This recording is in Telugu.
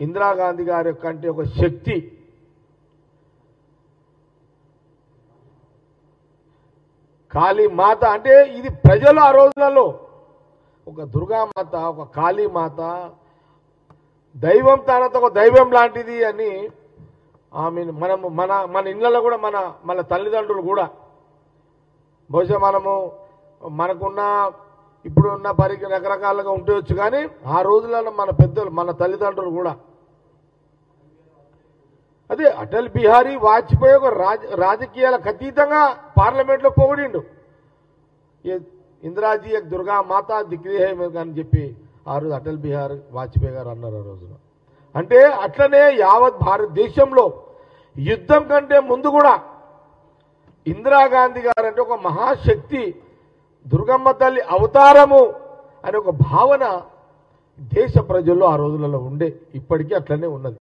ఇందిరాగాంధీ గారి కంటే ఒక శక్తి కాళీ మాత అంటే ఇది ప్రజలు ఆ రోజులలో ఒక దుర్గామాత ఒక కాళీ మాత దైవం తనతో ఒక దైవం లాంటిది అని ఆమె మనము మన ఇళ్ళలో కూడా మన తల్లిదండ్రులు కూడా బహుశా మనకున్న ఇప్పుడున్న రకరకాలుగా ఉండవచ్చు కానీ ఆ రోజులలో మన పెద్దలు మన తల్లిదండ్రులు కూడా అదే అటల్ బిహారీ వాజ్పేయి ఒక రాజకీయాలకు అతీతంగా పార్లమెంట్లో పొగిడిండు ఇందిరాజీ एक दुर्गा माता दिख रही है అని చెప్పి ఆ రోజు అటల్ బిహారీ వాజ్పేయి గారు అన్నారు ఆ రోజున అంటే అట్లనే యావత్ భారతదేశంలో యుద్ధం కంటే ముందు కూడా ఇందిరాగాంధీ గారు అంటే ఒక మహాశక్తి దుర్గమ్మ తల్లి అవతారము అనే ఒక భావన దేశ ప్రజల్లో ఆ రోజులలో ఉండే ఇప్పటికీ అట్లనే ఉన్నది